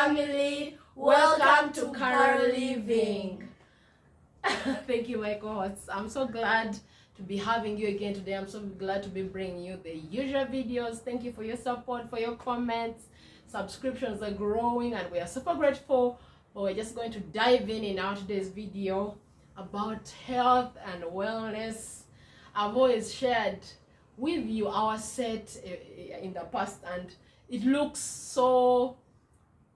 family. Welcome to Carolliving. Thank you, my co-hosts. I'm so glad to be having you again today. I'm so glad to be bringing you the usual videos. Thank you for your support, for your comments. Subscriptions are growing and we are super grateful. But we're just going to dive in our today's video about health and wellness. I've always shared with you our set in the past, and it looks so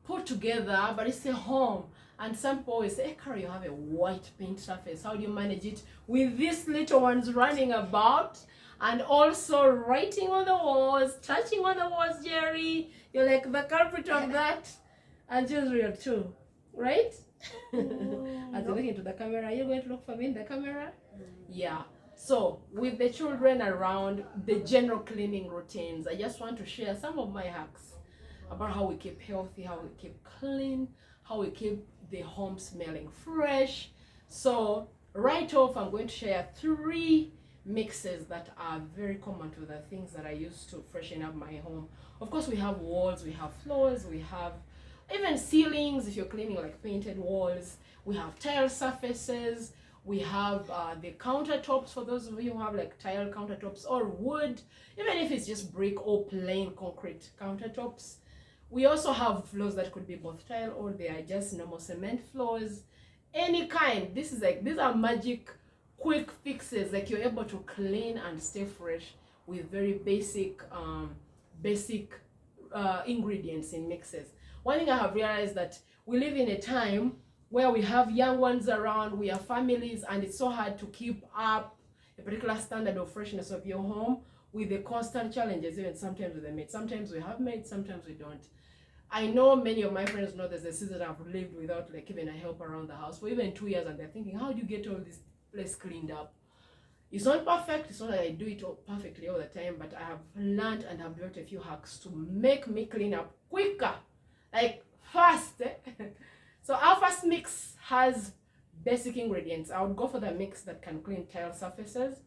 put together, but it's a home. And some people always say, hey, Carol, you have a white paint surface. How do you manage it with these little ones running about and also writing on the walls, touching on the walls, Jerry? You're like the culprit of that. And just real too, right? As you're looking to the camera, are you going to look for me in the camera? Yeah. So with the children around, the general cleaning routines, I just want to share some of my hacks about how we keep healthy, how we keep clean, how we keep the home smelling fresh. So right off, I'm going to share 3 mixes that are very common to the things that I use to freshen up my home. Of course, we have walls, we have floors, we have even ceilings if you're cleaning like painted walls. We have tile surfaces. We have the countertops for those of you who have like tile countertops or wood, even if it's just brick or plain concrete countertops. We also have floors that could be both tile or they are just normal cement floors, any kind. This is like, these are magic quick fixes, like you're able to clean and stay fresh with very basic ingredients in mixes. One thing I have realized that we live in a time where we have young ones around, we have families, and it's so hard to keep up a particular standard of freshness of your home with the constant challenges, even sometimes with the maids. Sometimes we have maids, sometimes we don't. I know many of my friends know there's a season I've lived without like even a help around the house for even 2 years, and they're thinking, how do you get all this place cleaned up? It's not perfect, it's not that I do it perfectly all the time, but I have learned and have built a few hacks to make me clean up quicker, like fast. So our first mix has basic ingredients. I would go for the mix that can clean tile surfaces.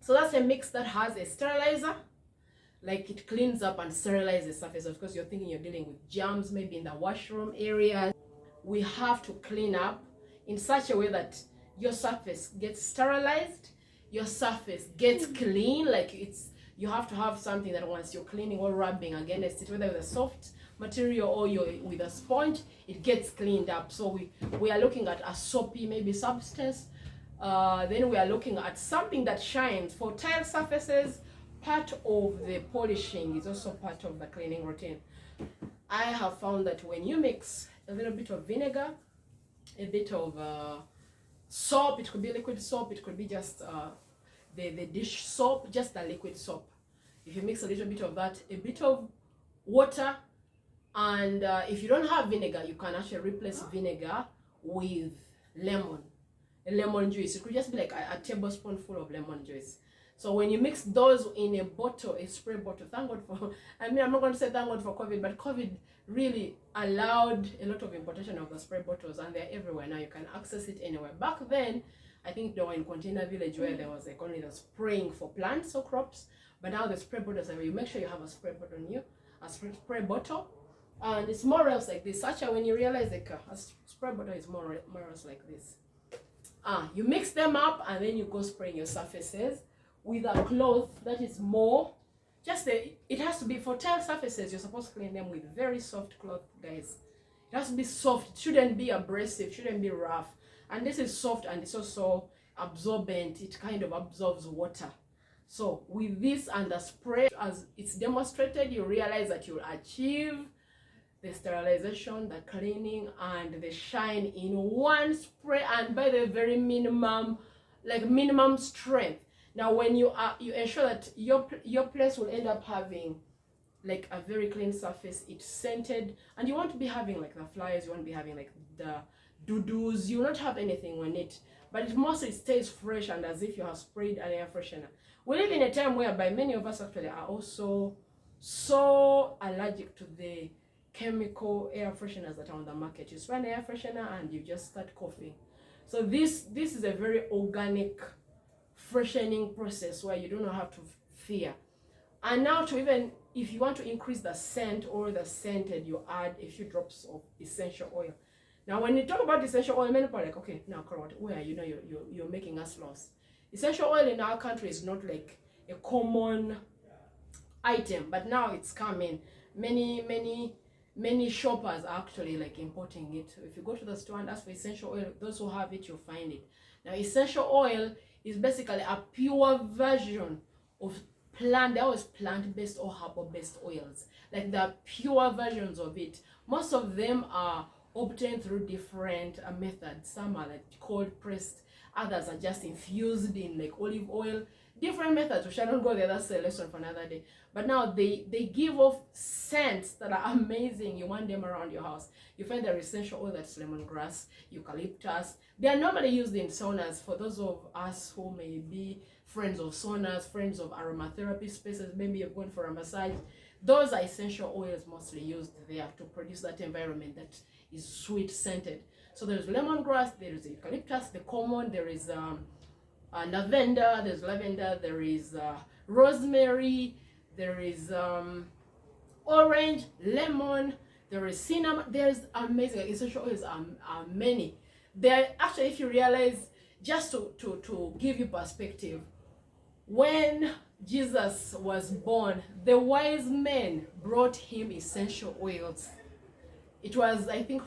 So that's a mix that has a sterilizer, like it cleans up and sterilizes the surface. Of course, you're thinking you're dealing with germs, maybe in the washroom area. We have to clean up in such a way that your surface gets sterilized, your surface gets clean, like you have to have something that once you're cleaning or rubbing against it, whether with a soft material or you're with a sponge, it gets cleaned up. So we are looking at a soapy maybe substance. Then we are looking at something that shines. For tile surfaces, part of the polishing is also part of the cleaning routine. I have found that when you mix a little bit of vinegar, a bit of soap, it could be liquid soap, it could be just the dish soap, just the liquid soap. If you mix a little bit of that, a bit of water, and if you don't have vinegar, you can actually replace vinegar with lemon, a lemon juice. It could just be like a tablespoonful of lemon juice. So when you mix those in a bottle, a spray bottle, thank God for, I mean, I'm not going to say thank God for COVID, but COVID really allowed a lot of importation of the spray bottles, and they're everywhere now. You can access it anywhere. Back then, I think they were in Container Village where there was like only the spraying for plants or crops, but now the spray bottles are where you make sure you have a spray bottle on you, a spray bottle. And it's more or less like this. Actually, when you realize like a spray bottle is more or less like this. You mix them up and then you go spraying your surfaces with a cloth that is more, it has to be, for tile surfaces, you're supposed to clean them with very soft cloth, guys. It has to be soft. It shouldn't be abrasive, shouldn't be rough. And this is soft and it's also absorbent. It kind of absorbs water. So with this and the spray, as it's demonstrated, you realize that you'll achieve the sterilization, the cleaning, and the shine in one spray, and by the very minimum strength. Now when you ensure that your place will end up having like a very clean surface, it's scented, and you won't be having like the flies, you won't be having like the doo-doos, you will not have anything on it, but it mostly stays fresh and as if you have sprayed an air freshener. We live in a time whereby many of us actually are also so allergic to the chemical air fresheners that are on the market. You spray an air freshener and you just start coughing. So this is a very organic freshening process where you do not have to fear. And now to even if you want to increase the scent or the scented, you add a few drops of essential oil. Now, when you talk about essential oil, many people are like, okay, now, Carol, where you're making us lost. Essential oil in our country is not like a common item, but now it's coming. Many shoppers are actually like importing it. So if you go to the store and ask for essential oil, those who have it, you'll find it. Now, essential oil is basically a pure version of there was plant-based or herbal-based oils. Like the pure versions of it. Most of them are obtained through different methods. Some are like cold pressed, others are just infused in like olive oil. Different methods. We shall not go there, that's a lesson for another day. But now they give off scents that are amazing. You want them around your house. You find their essential oil, that's lemongrass, eucalyptus. They are normally used in saunas. For those of us who may be friends of saunas, friends of aromatherapy spaces, maybe you're going for a massage, those are essential oils mostly used there to produce that environment that is sweet scented. So there's lemongrass, there is eucalyptus, the common, there is lavender, there is rosemary, there is orange, lemon, there is cinnamon. There's amazing essential oils are many. There actually, if you realize, just to give you perspective, when Jesus was born, the wise men brought him essential oils. It was, I think,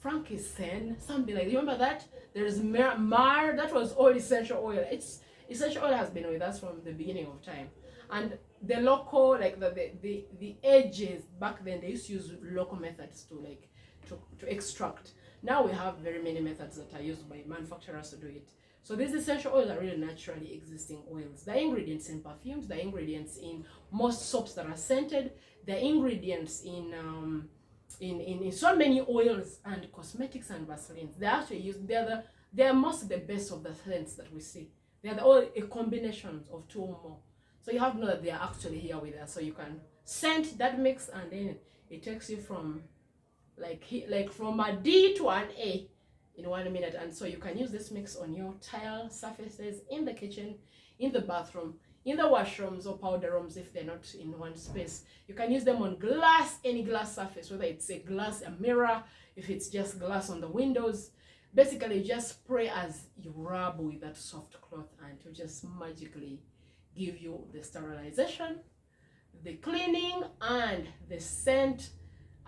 frankincense, something like, remember that? There's myrrh, that was all essential oil. Essential oil has been with us from the beginning of time. And the local, like the edges back then, they used to use local methods to extract. Now we have very many methods that are used by manufacturers to do it. So these essential oils are really naturally existing oils. The ingredients in perfumes, the ingredients in most soaps that are scented, the ingredients in so many oils and cosmetics and Vaselines. They actually use, they're most the best of the scents that we see. They're all a combination of two or more. So you have to know that they are actually here with us. So you can scent that mix, and then it takes you from like from a D to an A in 1 minute. And so you can use this mix on your tile surfaces, in the kitchen, in the bathroom, in the washrooms or powder rooms if they're not in one space. You can use them on glass, any glass surface, whether it's a glass, a mirror, if it's just glass on the windows. Basically, you just spray as you rub with that soft cloth, and to just magically give you the sterilization, the cleaning, and the scent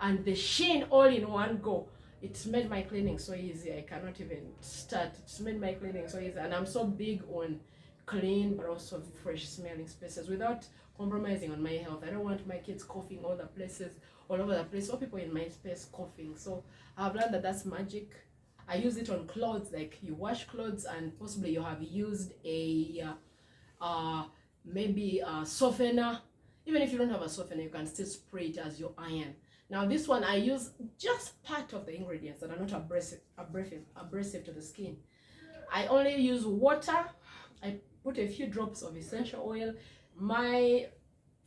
and the sheen all in one go. It's made my cleaning so easy. I cannot even start. It's made my cleaning so easy, and I'm so big on clean but also fresh smelling spaces without compromising on my health. I don't want my kids coughing all over the place, or people in my space coughing. So I've learned that that's magic. I use it on clothes, like you wash clothes and possibly you have used a maybe a softener. Even if you don't have a softener, you can still spray it as your iron. Now this one, I use just part of the ingredients that are not abrasive to the skin. I only use water. I put a few drops of essential oil. My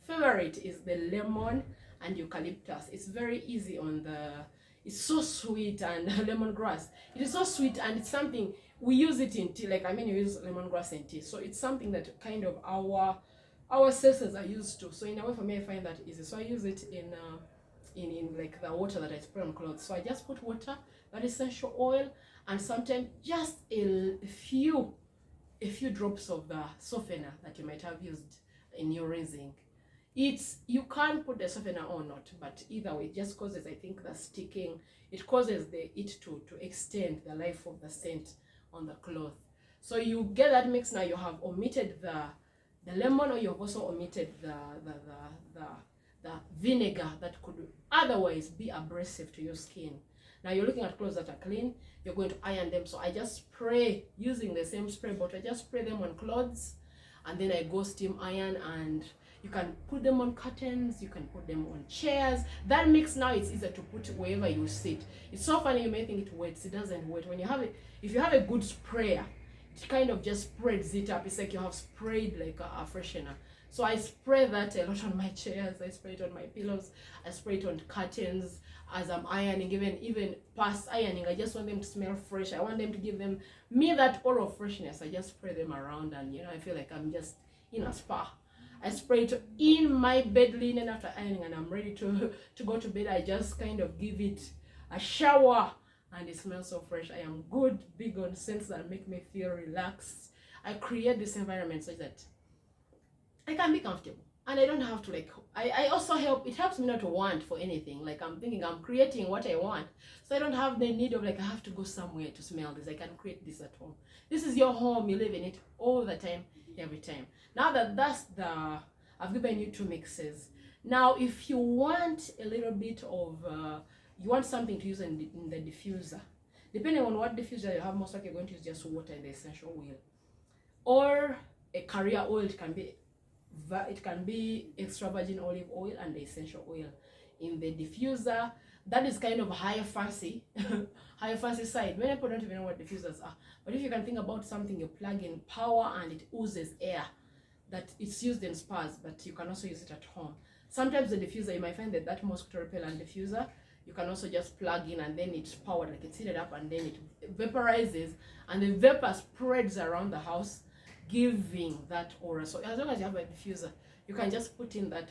favorite is the lemon and eucalyptus. It's very easy on the, it's so sweet, and lemongrass. It is so sweet, and it's something we use it in tea. Like, I mean, you use lemongrass in tea, so it's something that kind of our senses are used to. So in a way, for me, I find that easy. So I use it in like the water that I spray on clothes. So I just put water, that essential oil, and sometimes just a few drops of the softener that you might have used in your rinsing. You can put the softener or not, but either way, it just causes, I think, the sticking. It causes it to extend the life of the scent on the cloth. So you get that mix. Now you have omitted the lemon, or you've also omitted the vinegar that could otherwise be abrasive to your skin. Now you're looking at clothes that are clean. You're going to iron them. So I just spray using the same spray bottle. I just spray them on clothes, and then I go steam iron, and you can put them on curtains, you can put them on chairs. That mix now, it's easier to put wherever you sit. It's so funny, you may think it wets. It doesn't wet. When you have it, if you have a good sprayer, it kind of just spreads it up. It's like you have sprayed like a freshener. So I spray that a lot on my chairs. I spray it on my pillows. I spray it on curtains as I'm ironing. Even past ironing, I just want them to smell fresh. I want them to give me that aura of freshness. I just spray them around, and I feel like I'm just in a spa. I spray it in my bed linen after ironing, and I'm ready to go to bed. I just kind of give it a shower, and it smells so fresh. I am good, big on scents that make me feel relaxed. I create this environment such that I can be comfortable, and I don't have to like, I also it helps me not to want for anything. Like, I'm thinking I'm creating what I want, so I don't have the need of like I have to go somewhere to smell this. I can create this at home. This is your home, you live in it all the time, every time. Now I've given you 2 mixes. Now if you want a little bit of you want something to use in the diffuser, depending on what diffuser you have, most likely you're going to use just water and the essential oil, or a carrier oil. It can be extra virgin olive oil and the essential oil in the diffuser. That is kind of higher fancy side. Many people don't even know what diffusers are, but if you can think about something, you plug in power and it oozes air, that it's used in spas, but you can also use it at home. Sometimes the diffuser, you might find that mosquito repellent diffuser, you can also just plug in and then it's powered, like it's heated up, and then it vaporizes and the vapor spreads around the house, giving that aura. So as long as you have a diffuser, you can just put in that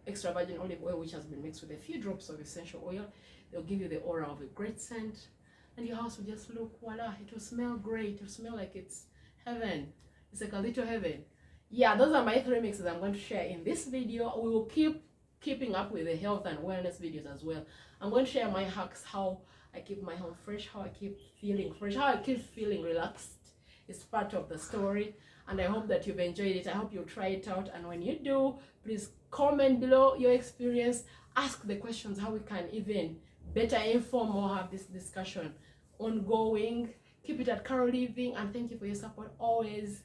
extra virgin olive oil, which has been mixed with a few drops of essential oil. They'll give you the aura of a great scent, and your house will just look, voila, it will smell great. It will smell like it's heaven. It's like a little heaven. Yeah, those are my 3 mixes I'm going to share in this video. We will keeping up with the health and wellness videos as well. I'm going to share my hacks, how I keep my home fresh, how I keep feeling fresh, how I keep feeling relaxed. It's part of the story, and I hope that you've enjoyed it. I hope you'll try it out, and when you do, please comment below your experience. Ask the questions, how we can even better inform or have this discussion ongoing. Keep it at Carolliving, and thank you for your support always.